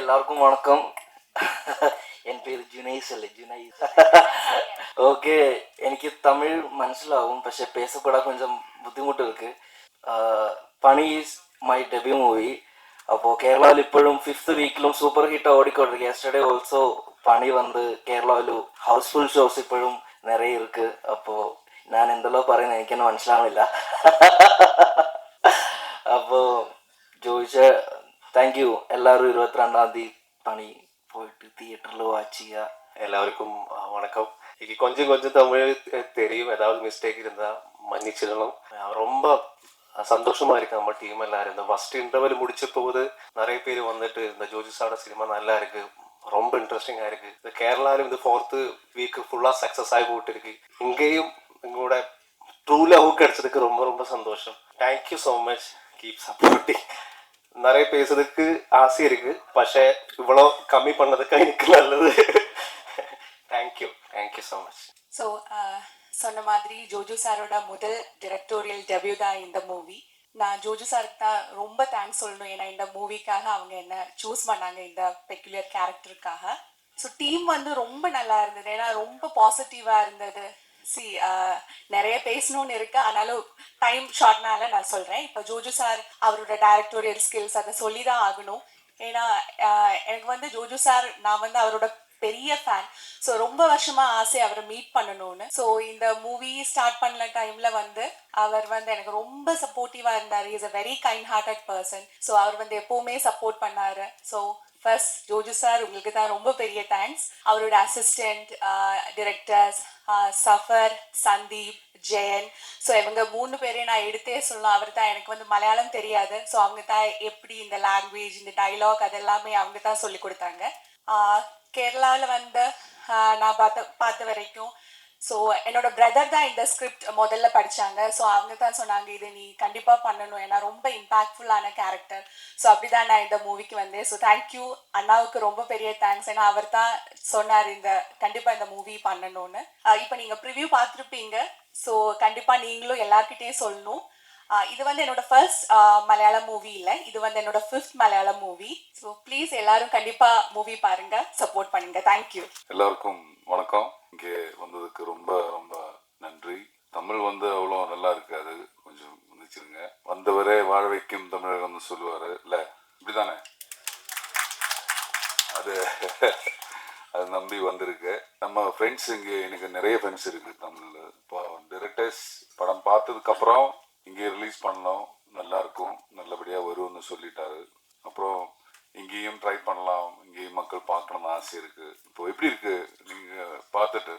എല്ലാവർക്കും വണക്കം. എൻ പേര് ജുനൈസ് അല്ലേ, ജുനൈസ്. ഓക്കെ, എനിക്ക് തമിഴ് മനസ്സിലാവും, പക്ഷെ പേസപ്പെടാൻ കൊഞ്ചം ബുദ്ധിമുട്ട് இருக்கு. പണി ഈസ് മൈ ഡെബ്യൂ മൂവി. അപ്പോൾ കേരളയിൽ ഇപ്പോഴും 5th വീക്കിലും സൂപ്പർ ഹിറ്റ് ഓടിക്കൊണ്ടിരിക്കുക. യെസ്റ്റർഡേ ഓൾസോ പണി വന്ന് കേരളയിൽ ഹൗസ്ഫുൾ ഷോസ് ഇപ്പോഴും നിറയെ இருக்கு. അപ്പോൾ ഞാൻ എന്തെല്ലോ പറയുന്നത് എനിക്കെന്നെ മനസ്സിലാവുന്നില്ല. അപ്പോൾ ചോദിച്ച താങ്ക് യു. എല്ലാവരും 22-ാം തീയതി പണി போயிட்டு தியேட்டரில் வாட்ச் ചെയ്യുക. எல்லாருக்கும் வணக்கம். இன்னைக்கு கொஞ்சம் கொஞ்சம் தமிழ் தெரியும், ஏதாவது மிஸ்டேக் இருந்தால் மன்னிச்சிடணும். ரொம்ப சந்தோஷமா இருக்கு நம்ம டீம் எல்லாரும். இந்த ஃபர்ஸ்ட் இன்டர்வல் முடிச்ச போது நிறைய பேர் வந்துட்டு இந்த ஜோஜிஸோட சினிமா நல்லா இருக்கு, ரொம்ப இன்ட்ரெஸ்டிங்காக இருக்கு. இந்த கேரளாவில் இந்த 4th வீக் ஃபுல்லாக சக்ஸஸ் ஆகி போட்டு இருக்கு. இங்கேயும் எங்களோட ட்ரூ லவ் கிடைச்சதுக்கு ரொம்ப ரொம்ப சந்தோஷம். Thank you so much, keep supporting. நிறைய பேசுறதுக்கு ஆசை இருக்கு, പക്ഷേ இவ்வளோ கம்மி பண்ணதுக்கு எனக்கு நல்லது. Thank you so much. ஸோ சொன்ன மாதிரி ஜோஜு சாரோட முதல் டிரெக்டோரியல் டெபியூ தான் இந்த மூவி. நான் ஜோஜு சாருக்கு தான் ரொம்ப தேங்க்ஸ் சொல்லணும். ஏன்னா இந்த மூவிக்காக அவங்க என்ன சூஸ் பண்ணாங்க, இந்த பெக்குலியர் கேரக்டருக்காக. ஸோ டீம் வந்து ரொம்ப நல்லா இருந்தது, ஏன்னா ரொம்ப பாசிட்டிவாக இருந்தது. நிறைய பேசணும்னு இருக்கு, ஆனாலும் டைம் ஷார்ட்னால நான் சொல்றேன். இப்போ ஜோஜு சார் அவரோட டைரக்டோரியல் ஸ்கில்ஸ் அதை சொல்லி தான் ஆகணும். ஏன்னா எனக்கு வந்து ஜோஜு சார், நான் வந்து அவரோட பெரிய ஃபேன். ஸோ ரொம்ப வருஷமா ஆசை அவரை மீட் பண்ணணும்னு. ஸோ இந்த மூவி ஸ்டார்ட் பண்ண டைம்ல வந்து அவர் வந்து எனக்கு ரொம்ப சப்போர்ட்டிவா இருந்தார். Is a very kind hearted person. So அவர் வந்து எப்பவுமே சப்போர்ட் பண்ணாரு. ஸோ ஃபர்ஸ்ட் ஜோஜு சார் உங்களுக்கு தான் ரொம்ப பெரிய தேங்க்ஸ். அவரோட assistant, directors Zafar, Sandeep, Jayan, so இவங்க 3 பேரையும் நான் எடுத்தே சொல்லலாம். அவர் தான், எனக்கு வந்து மலையாளம் தெரியாது, ஸோ அவங்க தான் எப்படி இந்த லாங்குவேஜ், இந்த டைலாக் அதெல்லாமே அவங்க தான் சொல்லி கொடுத்தாங்க. கேரளாவில் வந்து நான் பார்த்த வரைக்கும் ஸோ என்னோட பிரதர் தான் இந்த ஸ்கிரிப்ட் முதல்ல படித்தாங்க. ஸோ அவங்க தான் சொன்னாங்க, இது நீ கண்டிப்பாக பண்ணணும், ஏன்னா ரொம்ப இம்பேக்ட்ஃபுல்லான கேரக்டர். ஸோ அப்படி தான் நான் இந்த மூவிக்கு வந்தேன். ஸோ தேங்க்யூ அண்ணாவுக்கு ரொம்ப பெரிய தேங்க்ஸ். ஏன்னா அவர் தான் சொன்னார் இந்த கண்டிப்பாக இந்த மூவி பண்ணணும்னு. இப்போ நீங்கள் ப்ரிவ்யூ பார்த்துருப்பீங்க. ஸோ கண்டிப்பாக நீங்களும் எல்லார்கிட்டையும் சொல்லணும். இது வந்து என்னோட ஃபர்ஸ்ட் மலையாளம் மூவி இல்லை, இது வந்து என்னோட 5th Malayalam movie. So please எல்லாரும் கண்டிப்பாக மூவி பாருங்க, சப்போர்ட் பண்ணுங்க. தேங்க்யூ. எல்லாருக்கும் வணக்கம். இங்கே வந்ததுக்கு ரொம்ப ரொம்ப நன்றி. தமிழ் வந்து அவ்வளோ நல்லா இருக்காது, கொஞ்சம் மன்னிச்சிருங்க. வந்தவரே வாழ வைக்கும் தமிழகம்னு சொல்லுவாரு இல்லை, இப்படிதானே? அது நம்பி வந்திருக்கு. நம்ம ஃப்ரெண்ட்ஸ் இங்கே, எனக்கு நிறைய ஃப்ரெண்ட்ஸ் இருக்கு தமிழ்ல. இப்போ டிரெக்டர்ஸ் படம் பார்த்ததுக்கு அப்புறம் இங்கே ரிலீஸ் பண்ணோம், நல்லா இருக்கும், நல்லபடியாக வரும்னு சொல்லிட்டாரு. அப்புறம் இங்கேயும் ட்ரை பண்ணலாம், இங்கேயும் மக்கள் பார்க்கணும்னு ஆசை இருக்கு. இப்போ எப்படி இருக்கு நீங்க பார்த்துட்டு?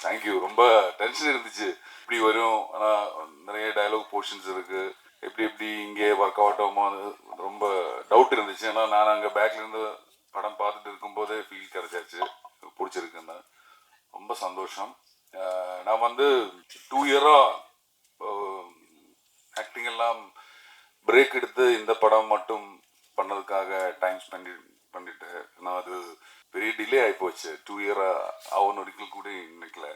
தேங்க்யூ. ரொம்ப டென்ஷன் இருந்துச்சு, இப்படி வரும், ஆனால் நிறைய டயலாக் போர்ஷன்ஸ் இருக்கு, எப்படி எப்படி இங்கே ஒர்க் அவுட் ஆகுமான்னு ரொம்ப டவுட் இருந்துச்சு. ஏன்னா நான் அங்கே பேக்ல இருந்து படம் பார்த்துட்டு இருக்கும்போதே ஃபீல் கிடைச்சாச்சு, பிடிச்சிருக்குன்னு. ரொம்ப சந்தோஷம். நான் வந்து 2 இயராக ஆக்டிங் எல்லாம் பிரேக் எடுத்து இந்த படம் மட்டும் பண்ணதுக்காக டைம் பண்ணிட்டு நான் அது பெரிய டிலே ஆகிப்போச்சு. 2 இயராக அவன் ஒரிக்கல் கூட நினைக்கல.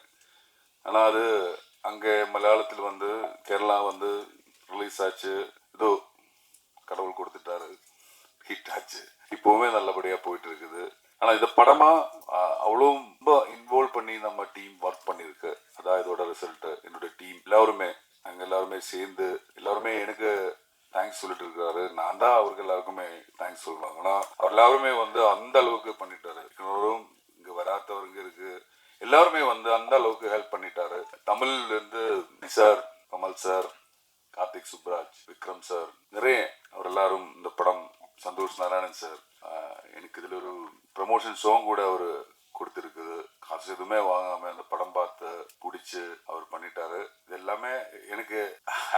ஆனால் அது அங்கே மலையாளத்தில் வந்து கேரளா வந்து ரிலீஸ் ஆச்சு, ஏதோ கடவுள் கொடுத்துட்டாரு, ஹிட் ஆச்சு. இப்போவுமே நல்லபடியாக போயிட்டு இருக்குது. ஆனால் இந்த படமாக அவ்வளோ ரொம்ப இன்வால்வ் பண்ணி நம்ம டீம் ஒர்க் பண்ணியிருக்கு. அதான் இதோட ரிசல்ட்டு. என்னோட டீம் எல்லாருமே, நாங்கள் எல்லாருமே சேர்ந்து எல்லாருமே எனக்கு தேங்க்ஸ் சொல்லிட்டு இருக்காரு. நான் தான் அவருக்கு எல்லாருக்குமே தேங்க்ஸ் சொல்லலாம். ஆனால் அவர் எல்லாருமே வந்து அந்த அளவுக்கு பண்ணிட்டாரு. இன்னொரும் இங்கே வராதவருங்க இருக்கு, எல்லாருமே வந்து அந்த அளவுக்கு ஹெல்ப் பண்ணிட்டாரு. தமிழ்லேருந்து sir, Kamal sir, Karthik Subbaraj, Vikram sir, நிறைய அவர் எல்லாரும் இந்த படம், சந்தோஷ் நாராயணன் சார், எனக்கு இதில் ஒரு ப்ரமோஷன் சாங் கூட அவர் கொடுத்துருக்குது. காசு எதுவுமே வாங்காமல் அந்த படம் பார்த்து பிடிச்சி அவர் பண்ணிட்டாரு. இது எல்லாமே எனக்கு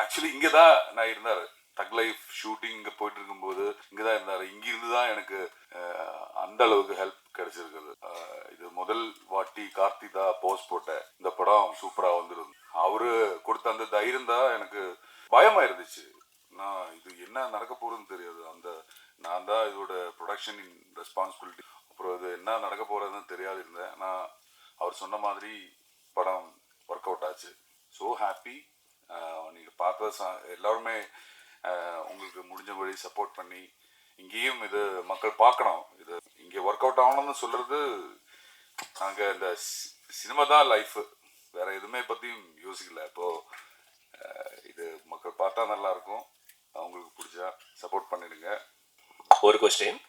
ஆக்சுவலி இங்கே தான் நான் இருந்தார். தக் லைஃப் ஷூட்டிங் இங்கே போயிட்டு இருக்கும்போது இங்கே தான் இருந்தார். இங்கிருந்து தான் எனக்கு அந்த அளவுக்கு ஹெல்ப் கிடைச்சிருக்குது. இது முதல் வாட்டி கார்த்திக் தான் போஸ்ட் போட்டேன், இந்த படம் சூப்பராக வந்துருது. அவரு கொடுத்த அந்த தைரியம் தான் எனக்கு பயமா இருந்துச்சு. நான் இது என்ன நடக்க போறதுன்னு தெரியாது, அந்த நான் தான் இதோட ப்ரொடக்ஷன் ரெஸ்பான்சிபிலிட்டி, அப்புறம் இது என்ன நடக்க போறதுன்னு தெரியாது இருந்தேன். நான் அவர் சொன்ன மாதிரி படம் ஒர்க் அவுட் ஆச்சு. So happy. நீங்கள் பார்த்த எல்லாருமே உங்களுக்கு முடிஞ்சபடி சப்போர்ட் பண்ணி இங்கேயும் இது மக்கள் பார்க்கணும். இது இங்கே ஒர்க் அவுட் ஆகணும்னு சொல்கிறது, நாங்கள் இந்த சினிமா தான் லைஃபு, வேறு எதுவுமே பற்றியும் யோசிக்கல. இப்போது இது மக்கள் பார்த்தா நல்லாயிருக்கும், அவங்களுக்கு பிடிச்சா சப்போர்ட் பண்ணிடுங்க. ஒரு கொஸ்டின்,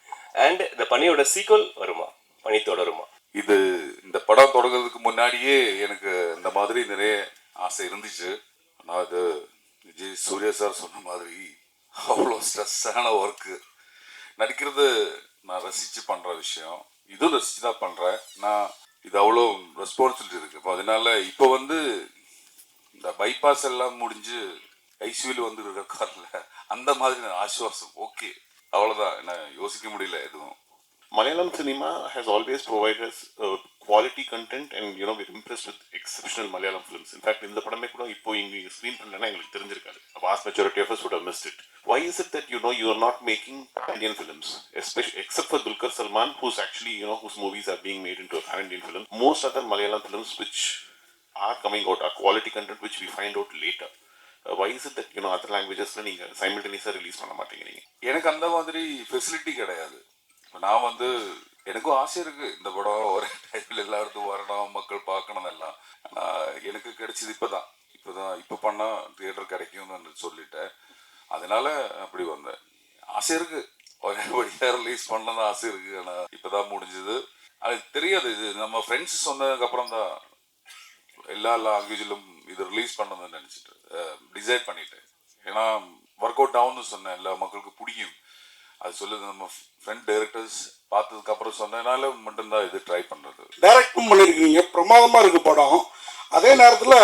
அண்ட் இந்த பணியோட சீக்வல் வருமா, பணி தொடருமா? இது இந்த படம் தொடங்குறதுக்கு முன்னாடியே எனக்கு இந்த மாதிரி நிறைய ஆசை இருந்துச்சு. ஆனால் அது விஜய் சூர்யா சார் சொன்ன மாதிரி அவ்வளோ ஸ்ட்ரெஸ்ஸான ஒர்க்கு. நடிக்கிறது நான் ரசித்து பண்ணுற விஷயம், இதுவும் ரசித்து தான் பண்ணுறேன். நான் இது அவ்வளோ ரெஸ்பான்சிபிலிட்டி இருக்குது. இப்போ அதனால இப்போ வந்து இந்த பைபாஸ் எல்லாம் முடிஞ்சு ஐசியூவில் வந்து இருக்கார்ல, அந்த மாதிரி நான் ஆசுவாசம். ஓகே, அவ்வளோதான், என்ன யோசிக்க முடியல எதுவும். Malayalam cinema has always provided us quality content, and we're impressed with exceptional Malayalam films. In fact, இந்த படமே கூட இப்போ இங்க ஸ்கிரீன் பண்ணலன்னா எங்களுக்கு தெரிஞ்சிருக்காது. A vast majority of us would have missed it. Why is it that you are not making Indian films, especially except for Dulquer Salman, who's actually whose movies are being made into a Indian film? Most other Malayalam films which are coming out are quality content which we find out later. Why is it that other languagesல நீங்க simultaneously release பண்ண மாட்டேங்கிறீங்க? எனக்கு அந்த மாதிரி facility கிடையாது. இப்போ நான் வந்து எனக்கும் ஆசை இருக்குது, இந்த படம் ஒரே டைமில் எல்லா இடத்துக்கும் வரணும், மக்கள் பார்க்கணும் எல்லாம். ஆனால் எனக்கு கிடைச்சது இப்போ பண்ணால் தியேட்டர் கிடைக்கும்னு சொல்லிட்டேன். அதனால அப்படி வந்தேன். ஆசை இருக்குது, ஒரே படியாக ரிலீஸ் பண்ணணும்னு ஆசை இருக்குது. ஆனால் இப்போ தான் முடிஞ்சது. அது தெரியாது, இது நம்ம ஃப்ரெண்ட்ஸ் சொன்னதுக்கப்புறம் தான் எல்லா லாங்குவேஜிலும் இது ரிலீஸ் பண்ணணும்னு நினச்சிட்டு டிசைட் பண்ணிட்டேன். ஏன்னா ஒர்க் அவுட் ஆகும்னு சொன்னேன், எல்லா மக்களுக்கு பிடிக்கும் அது சொல்லுது. நம்ம ஃப்ரெண்ட் டைரக்டர்ஸ் பார்த்ததுக்கு அப்புறம் சொன்னதுனால மட்டும்தான் இது ட்ரை பண்ணுறது. டைரக்டும் பண்ணியிருக்கீங்க, பிரமாதமாக இருக்குது படம். அதே நேரத்தில்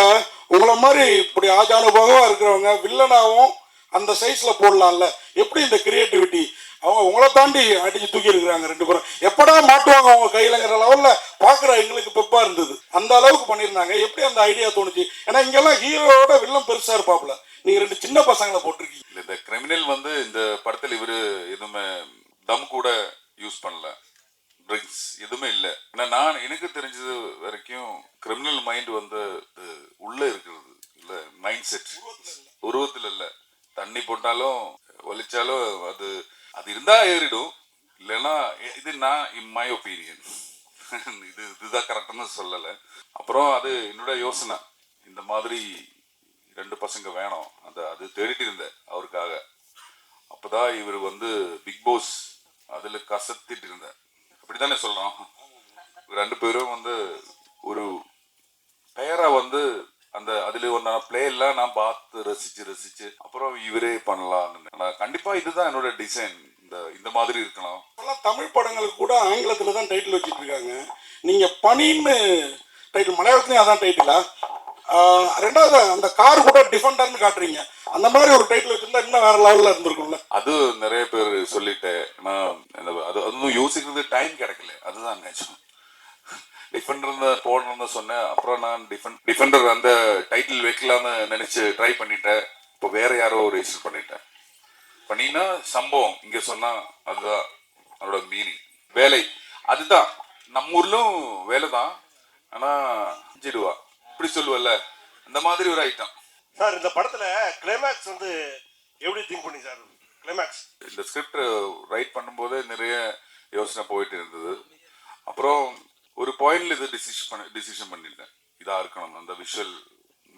உங்களை மாதிரி இப்படி ஆஜானுபாகமாக இருக்கிறவங்க வில்லனாகவும் அந்த சைஸில் போடலாம்ல, எப்படி இந்த கிரியேட்டிவிட்டி? அவங்க உங்களை தாண்டி அடிச்சு தூக்கி இருக்கிறாங்க ரெண்டு பேரும். எப்படா மாட்டுவாங்க அவங்க கையிலங்கிற லெவலில் பார்க்குற எங்களுக்கு பெப்பாக இருந்தது. அந்த அளவுக்கு பண்ணியிருந்தாங்க. எப்படி அந்த ஐடியா தோணுச்சு? ஏன்னா இங்கெல்லாம் ஹீரோவோட வில்லன் பெருசாக இருப்பாப்புல, நீங்கள் ரெண்டு சின்ன பசங்களை போட்டிருக்கீங்க. இந்த கிரிமினல் வந்து இந்த படத்தில் இவர் எதுவுமே தம் கூட யூஸ் பண்ணல, ட்ரிங்க்ஸ் எதுவுமே இல்லை. ஏன்னா எனக்கு தெரிஞ்சது வரைக்கும் கிரிமினல் மைண்ட் வந்து உள்ளே இருக்கிறது இல்லை, மைண்ட் செட் உருவத்தில் இல்லை. தண்ணி போட்டாலும் வலிச்சாலும் அது இருந்தா ஏறிடும், இல்லைன்னா இது நான் இன் மை ஒப்பீனியன் இதுதான் கரெக்டுன்னு சொல்லலை. அப்புறம் அது என்னோட யோசனை, இந்த மாதிரி ரெண்டு பசங்க வேணும், அது தேடிட்டு இருந்தேன் அவருக்காக. அப்போதான் இவர் வந்து பிக் பாஸ் அதில் கசத்திட்டு இருந்தேன், அப்படித்தானே சொல்கிறோம். ரெண்டு பேரும் வந்து ஒரு பெயரை வந்து அந்த அதில் ஒன்று பிளே எல்லாம் நான் பார்த்து ரசிச்சு அப்புறம் இவரே பண்ணலான்னு. கண்டிப்பாக இதுதான் என்னோட டிசைன், இந்த மாதிரி இருக்கணும். தமிழ் படங்களுக்கு கூட ஆங்கிலத்தில் தான் டைட்டில் வச்சுட்டு இருக்காங்க. நீங்கள் பணின்னு டைட்டில் மலையாளத்துலையும் அதான் டைட்டிலா? ரெண்டாவது அந்த கார் கூட டிஃபெண்டர்னு காட்டுறீங்க, அந்த மாதிரி ஒரு டைட்டில் வச்சிருந்தா இன்னும் வேற லெவலில் இருந்திருக்கும்ல. அது நிறைய பேர் சொல்லிட்டேன். அதுவும் யோசிக்கிறது டைம் கிடைக்கல, அதுதான் நிஜம். டிஃபெண்டர் போடணும்னு சொன்னேன், அப்புறம் நான் டிஃபெண்டர் அந்த டைட்டில் வைக்கலாம்னு நினைச்சு ட்ரை பண்ணிட்டேன். இப்போ வேற யாரோ ரெஜிஸ்டர் பண்ணிட்டேன். பண்ணினா சம்பவம் இங்க சொன்னா அதுதான் அதோட மீனிங். வேலை அதுதான், நம்ம ஊர்லும் வேலை தான், ஆனா ஜிடுவா இப்படி சொல்லுவல்ல, அந்த மாதிரி ஒரு ஐட்டம். சார் இந்த படத்துல கிளைமேக்ஸ் வந்து எப்படி திங்க் பண்ணி சார்? கிளைமேக்ஸ் இந்த ஸ்கிரிப்ட் ரைட் பண்ணும்போதே நிறைய யோசனை போயிட்டு இருந்தது. அப்புறம் ஒரு பாயிண்ட்ல இது டிசிஷன் பண்ணிட்டேன், இதா இருக்கணும். அந்த விஷுவல்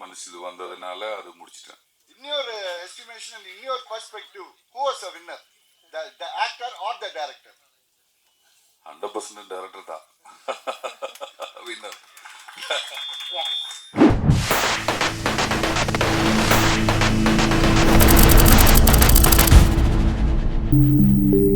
மனசு இது வந்ததுனால அது முடிச்சிட்டேன். In your estimation and in your perspective, who was a winner? The actor or the director? 100% director தான் வின்னர். Yeah.